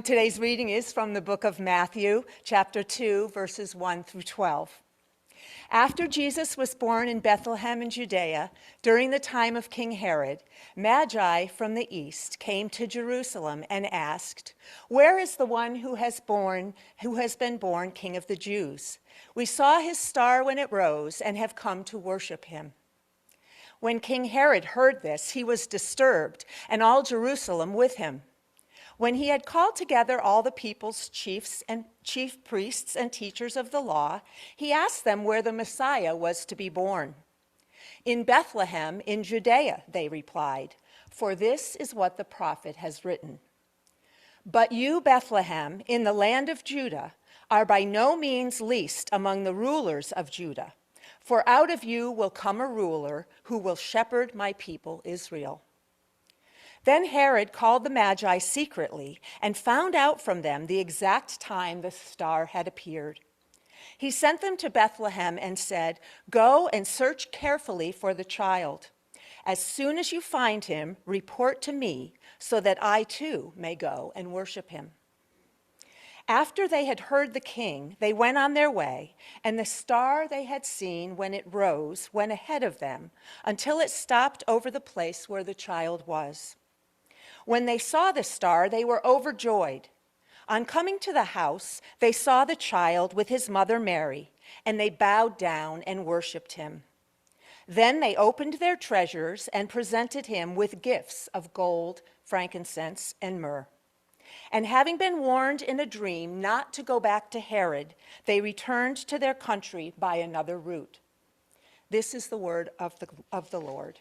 Today's reading is from the book of Matthew, chapter 2, verses 1 through 12. After Jesus was born in Bethlehem in Judea, during the time of King Herod, Magi from the east came to Jerusalem and asked, "Where is the one who has been born King of the Jews? We saw his star when it rose and have come to worship him." When King Herod heard this, he was disturbed, and all Jerusalem with him. When he had called together all the people's chief priests and teachers of the law, he asked them where the Messiah was to be born. "In Bethlehem in Judea," they replied, "for this is what the prophet has written. But you, Bethlehem, in the land of Judah, are by no means least among the rulers of Judah, for out of you will come a ruler who will shepherd my people Israel." Then Herod called the Magi secretly and found out from them the exact time the star had appeared. He sent them to Bethlehem and said, "Go and search carefully for the child. As soon as you find him, report to me so that I too may go and worship him." After they had heard the king, they went on their way, and the star they had seen when it rose went ahead of them until it stopped over the place where the child was. When they saw the star, they were overjoyed. On coming to the house, they saw the child with his mother Mary, and they bowed down and worshiped him. Then they opened their treasures and presented him with gifts of gold, frankincense, and myrrh. And having been warned in a dream not to go back to Herod, they returned to their country by another route. This is the word of the Lord.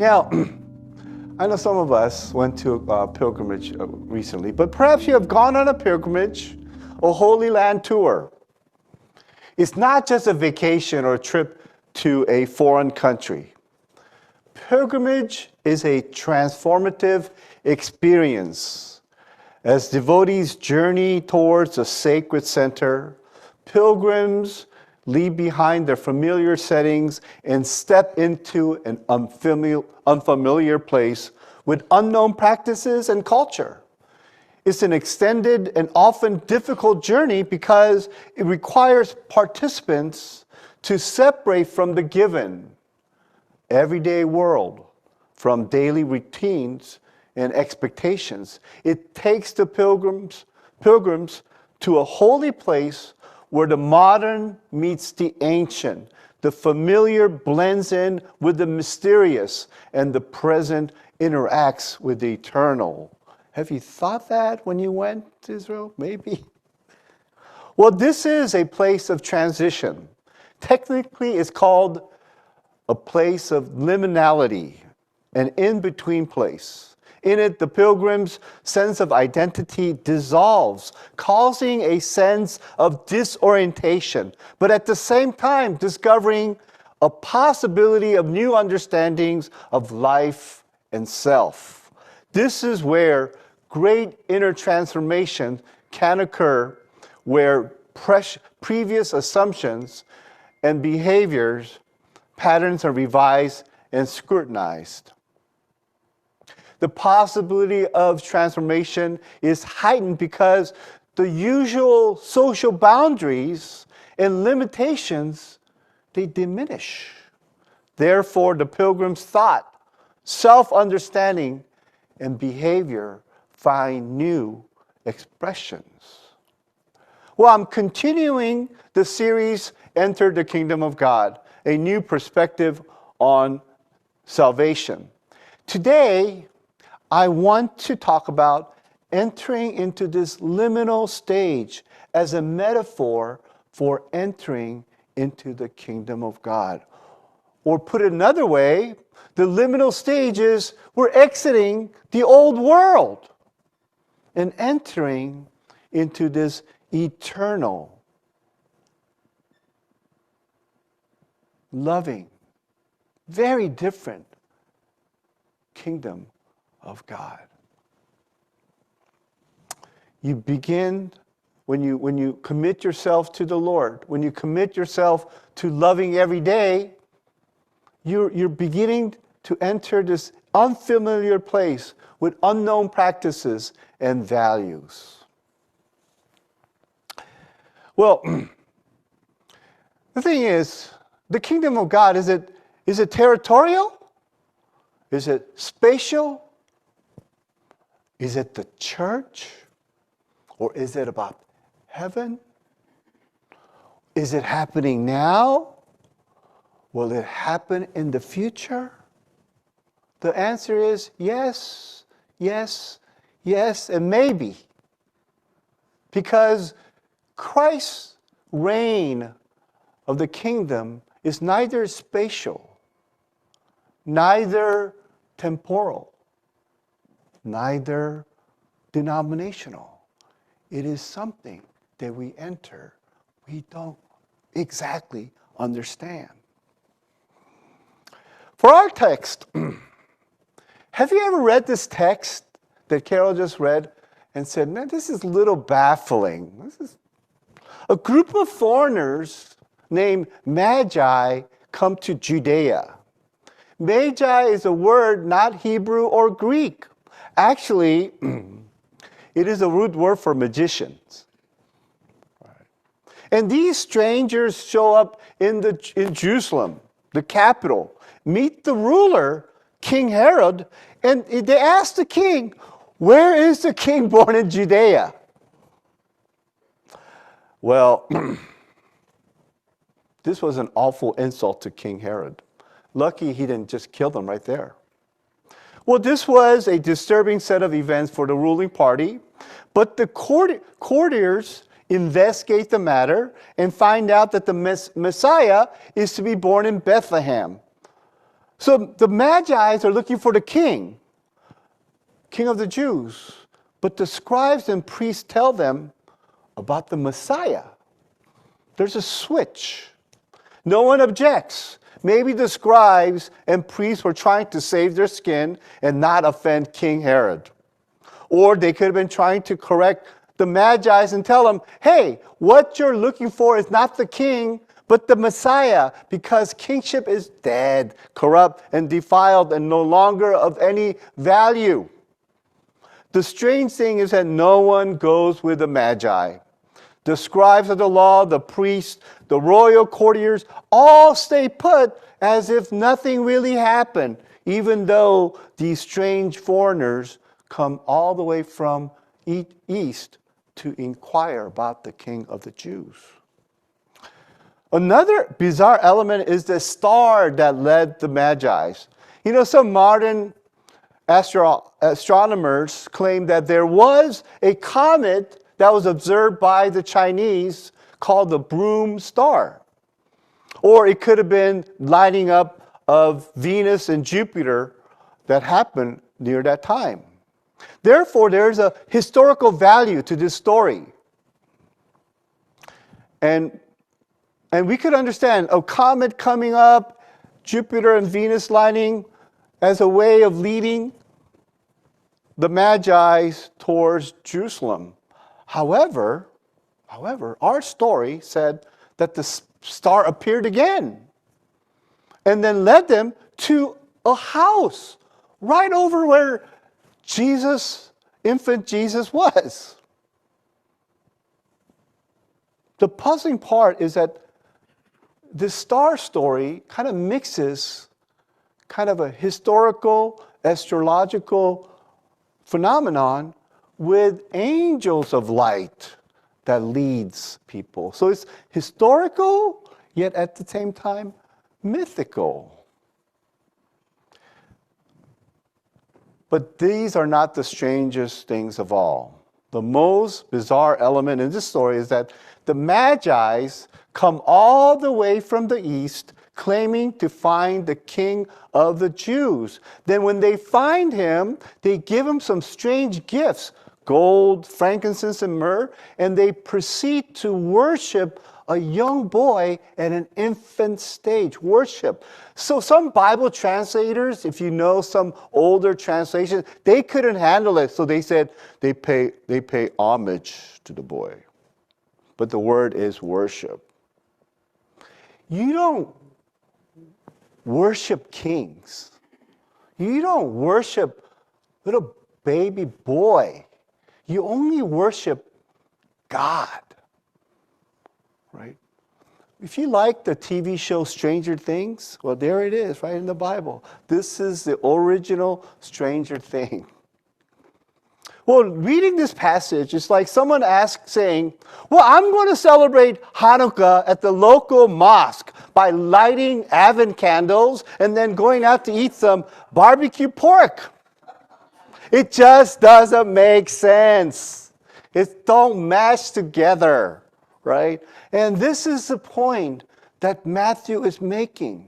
Now, I know some of us went to a pilgrimage recently, but perhaps you have gone on a pilgrimage, a Holy Land tour. It's not just a vacation or a trip to a foreign country. Pilgrimage is a transformative experience. As devotees journey towards a sacred center, pilgrims leave behind their familiar settings and step into an unfamiliar place with unknown practices and culture. It's an extended and often difficult journey because it requires participants to separate from the given, everyday world, from daily routines and expectations. It takes the pilgrims to a holy place where the modern meets the ancient, the familiar blends in with the mysterious, and the present interacts with the eternal. Have you thought that when you went to Israel? Maybe. Well, this is a place of transition. Technically, it's called a place of liminality, an in-between place. In it, the pilgrim's sense of identity dissolves, causing a sense of disorientation, but at the same time discovering a possibility of new understandings of life and self. This is where great inner transformation can occur, where previous assumptions and behaviors, patterns are revised and scrutinized. The possibility of transformation is heightened because the usual social boundaries and limitations, they diminish. Therefore, the pilgrim's thought, self-understanding, and behavior find new expressions. Well, I'm continuing the series, Enter the Kingdom of God, a new perspective on salvation. Today, I want to talk about entering into this liminal stage as a metaphor for entering into the kingdom of God. Or put it another way, the liminal stage is we're exiting the old world and entering into this eternal, loving, very different kingdom of God. You begin when you commit yourself to the Lord, when you commit yourself to loving every day, you're beginning to enter this unfamiliar place with unknown practices and values. Well, the thing is, the kingdom of God, is it territorial? Is it spatial? Is it the church? Or is it about heaven? Is it happening now? Will it happen in the future? The answer is yes, yes, yes, and maybe. Because Christ's reign of the kingdom is neither spatial, neither temporal, neither denominational. It is something that we enter, we don't exactly understand. For our text, have you ever read this text that Carol just read and said, man, this is a little baffling. This is a group of foreigners named Magi come to Judea. Magi is a word not Hebrew or Greek. Actually, it is a root word for magicians. And these strangers show up in Jerusalem, the capital, meet the ruler, King Herod, and they ask the king, where is the king born in Judea? Well, this was an awful insult to King Herod. Lucky he didn't just kill them right there. Well, this was a disturbing set of events for the ruling party, but the courtiers investigate the matter and find out that the Messiah is to be born in Bethlehem. So the Magi are looking for the king of the Jews. But the scribes and priests tell them about the Messiah. There's a switch. No one objects. Maybe the scribes and priests were trying to save their skin and not offend King Herod. Or they could have been trying to correct the Magi and tell them, hey, what you're looking for is not the king, but the Messiah, because kingship is dead, corrupt, and defiled, and no longer of any value. The strange thing is that no one goes with the Magi. The scribes of the law, the priests, the royal courtiers, all stay put as if nothing really happened, even though these strange foreigners come all the way from east to inquire about the King of the Jews. Another bizarre element is the star that led the Magi. You know, some modern astronomers claim that there was a comet that was observed by the Chinese called the Broom Star. Or it could have been lighting up of Venus and Jupiter that happened near that time. Therefore, there's a historical value to this story. And we could understand a comet coming up, Jupiter and Venus lining as a way of leading the Magi towards Jerusalem. However, our story said that the star appeared again and then led them to a house right over where infant Jesus was. The puzzling part is that this star story kind of mixes kind of a historical, astrological phenomenon with angels of light that leads people. So it's historical, yet at the same time, mythical. But these are not the strangest things of all. The most bizarre element in this story is that the Magi come all the way from the east, claiming to find the King of the Jews. Then when they find him, they give him some strange gifts, gold, frankincense, and myrrh, and they proceed to worship a young boy at an infant stage, worship. So some Bible translators, if you know some older translations, they couldn't handle it, so they said they pay homage to the boy. But the word is worship. You don't worship kings. You don't worship little baby boy. You only worship God, right? If you like the TV show Stranger Things, well, there it is, right in the Bible. This is the original Stranger Thing. Well, reading this passage is like someone saying, well, I'm going to celebrate Hanukkah at the local mosque by lighting Advent candles and then going out to eat some barbecue pork. It just doesn't make sense. It don't match together, right? And this is the point that Matthew is making.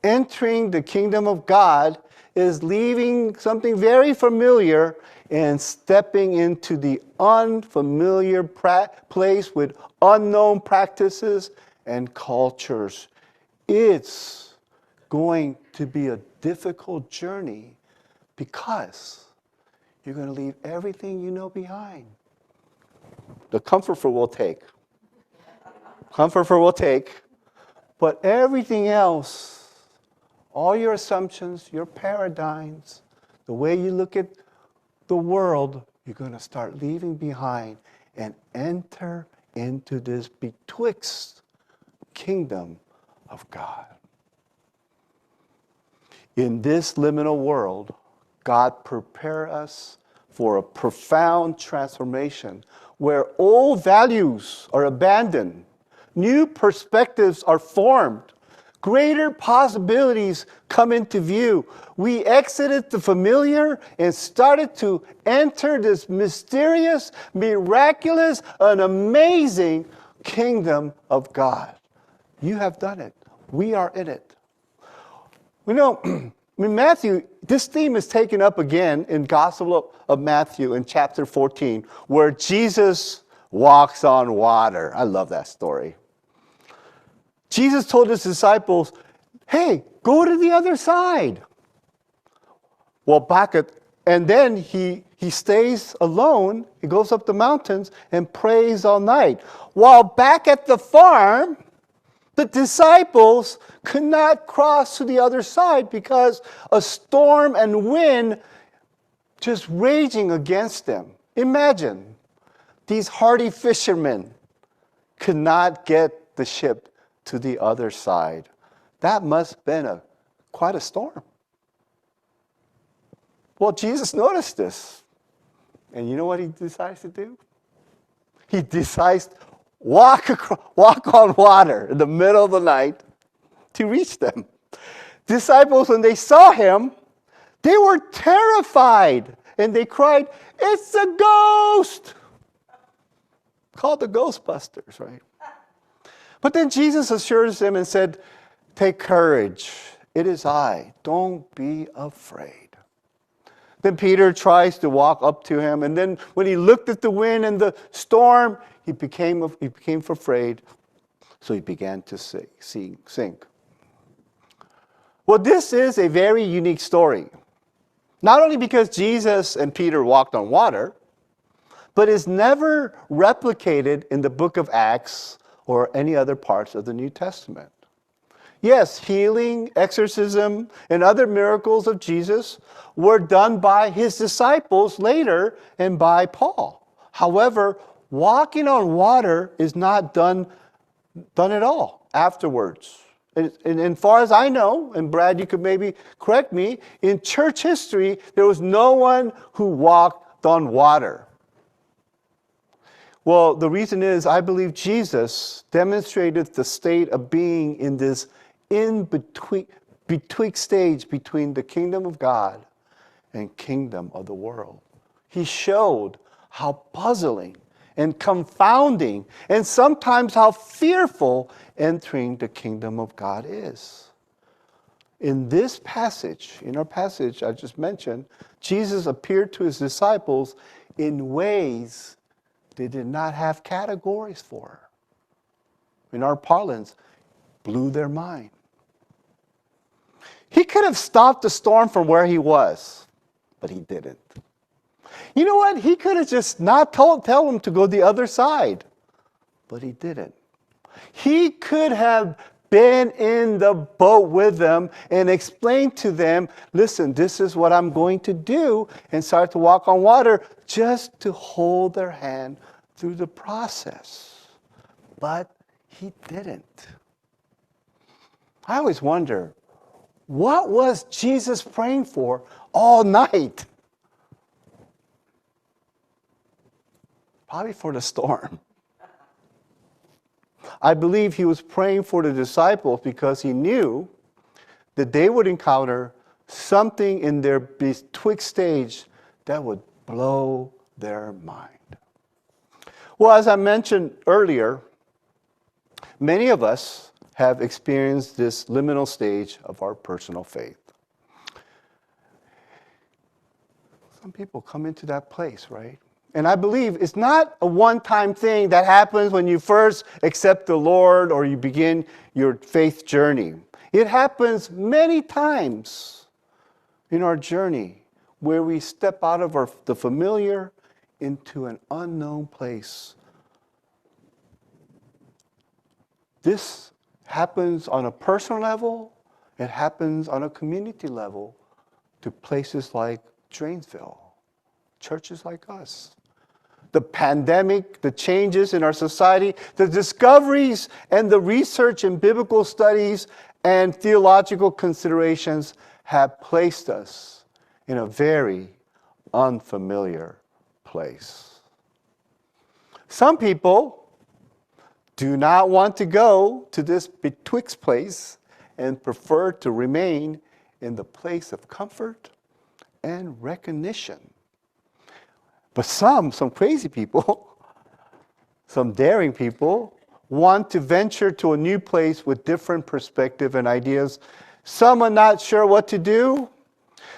Entering the kingdom of God is leaving something very familiar and stepping into the unfamiliar place with unknown practices and cultures. It's going to be a difficult journey because you're going to leave everything you know behind. The comforter will take. But everything else, all your assumptions, your paradigms, the way you look at the world, you're going to start leaving behind and enter into this betwixt kingdom of God. In this liminal world, God prepares us for a profound transformation where old values are abandoned, new perspectives are formed, greater possibilities come into view. We exited the familiar and started to enter this mysterious, miraculous, and amazing kingdom of God. You have done it. We are in it. We know, in Matthew, this theme is taken up again in Gospel of Matthew in chapter 14, where Jesus walks on water. I love that story. Jesus told his disciples, hey, go to the other side. Well, and then he stays alone. He goes up the mountains and prays all night. While back at the farm, the disciples could not cross to the other side because a storm and wind just raging against them. Imagine, these hardy fishermen could not get the ship to the other side. That must have been quite a storm. Well, Jesus noticed this. And you know what he decides to do? He decides to walk on water in the middle of the night to reach them. Disciples, when they saw him, they were terrified. And they cried, it's a ghost! Called the Ghostbusters, right? But then Jesus assures them and said, take courage. It is I. Don't be afraid. Then Peter tries to walk up to him. And then when he looked at the wind and the storm, he became afraid. So he began to sink. Well, this is a very unique story. Not only because Jesus and Peter walked on water, but it's never replicated in the book of Acts or any other parts of the New Testament. Yes, healing, exorcism, and other miracles of Jesus were done by his disciples later and by Paul. However, walking on water is not done at all afterwards. And as far as I know, and Brad, you could maybe correct me, in church history, there was no one who walked on water. Well, the reason is I believe Jesus demonstrated the state of being in this between stage between the kingdom of God and kingdom of the world. He showed how puzzling and confounding and sometimes how fearful entering the kingdom of God is. In this passage, in our passage I just mentioned, Jesus appeared to his disciples in ways they did not have categories for. In our parlance, blew their mind. He could have stopped the storm from where he was, but he didn't. You know what? He could have just not tell them to go the other side, but he didn't. He could have been in the boat with them and explained to them, listen, this is what I'm going to do, and start to walk on water just to hold their hand through the process. But he didn't. I always wonder, what was Jesus praying for all night? Probably for the storm. I believe he was praying for the disciples because he knew that they would encounter something in their betwixt stage that would blow their mind. Well, as I mentioned earlier, many of us have experienced this liminal stage of our personal faith. Some people come into that place, right? And I believe it's not a one-time thing that happens when you first accept the Lord or you begin your faith journey. It happens many times in our journey where we step out of the familiar into an unknown place. This happens on a personal level. It happens on a community level to places like Dranesville, churches like us. The pandemic, the changes in our society, the discoveries and the research in biblical studies and theological considerations have placed us in a very unfamiliar place. Some people do not want to go to this betwixt place and prefer to remain in the place of comfort and recognition. But some crazy people, some daring people, want to venture to a new place with different perspective and ideas Some are not sure what to do.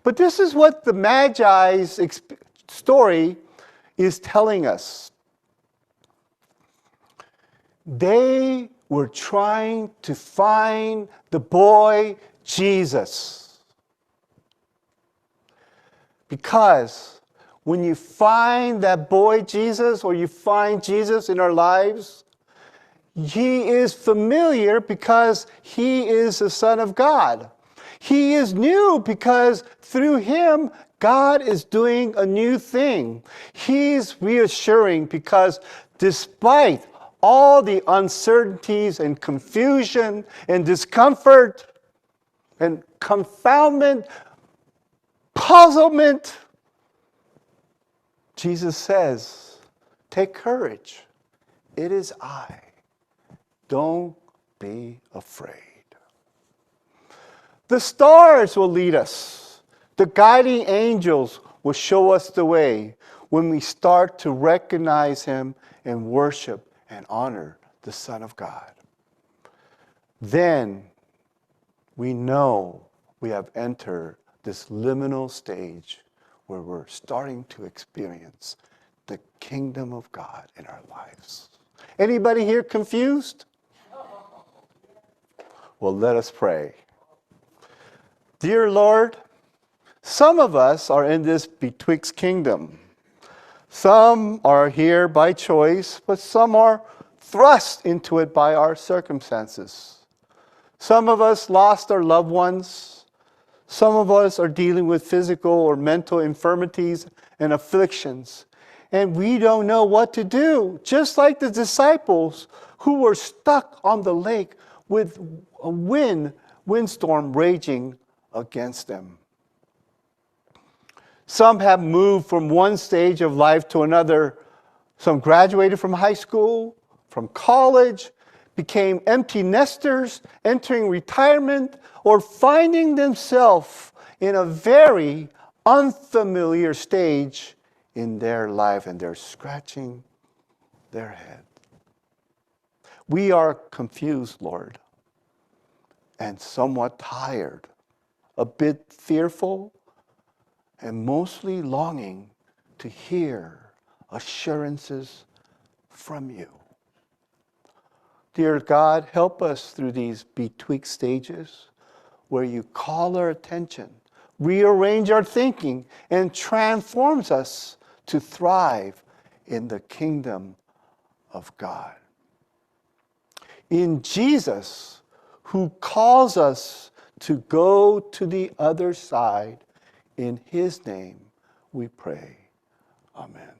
But this is what the Magi's story is telling us. They were trying to find the boy Jesus. Because when you find that boy Jesus, or you find Jesus in our lives, he is familiar because he is the Son of God. He is new because through him, God is doing a new thing. He's reassuring because despite all the uncertainties and confusion and discomfort and confoundment, puzzlement, Jesus says, take courage. It is I. Don't be afraid. The stars will lead us. The guiding angels will show us the way when we start to recognize him and worship and honor the Son of God. Then we know we have entered this liminal stage where we're starting to experience the kingdom of God in our lives. Anybody here confused? Well, let us pray. Dear Lord, some of us are in this Betwixt Kingdom. Some are here by choice, but some are thrust into it by our circumstances. Some of us lost our loved ones. Some of us are dealing with physical or mental infirmities and afflictions. And we don't know what to do. Just like the disciples who were stuck on the lake with a windstorm raging against them. Some have moved from one stage of life to another. Some graduated from high school, from college, became empty nesters, entering retirement, or finding themselves in a very unfamiliar stage in their life, and they're scratching their head. We are confused, Lord, and somewhat tired, a bit fearful, and mostly longing to hear assurances from you. Dear God, help us through these betwixt stages where you call our attention, rearrange our thinking, and transforms us to thrive in the kingdom of God. In Jesus, who calls us to go to the other side, in his name we pray. Amen.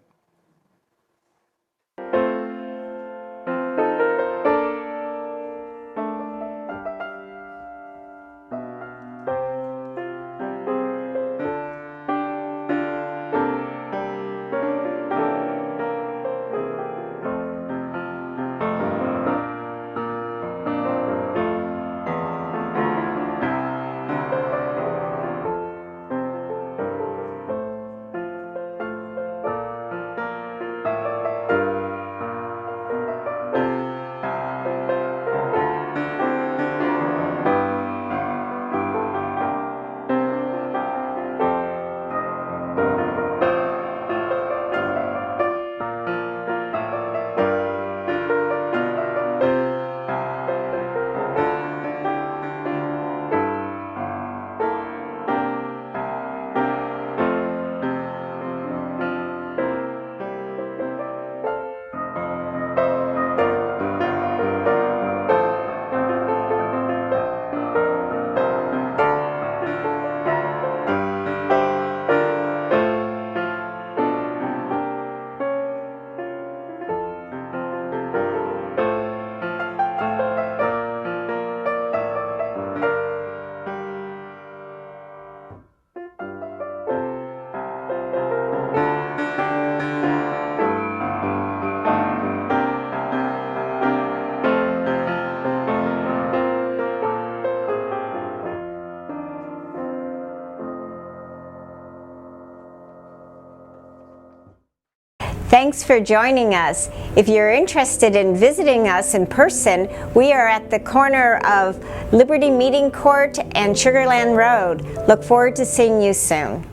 Thanks for joining us. If you're interested in visiting us in person, we are at the corner of Liberty Meeting Court and Sugarland Road. Look forward to seeing you soon.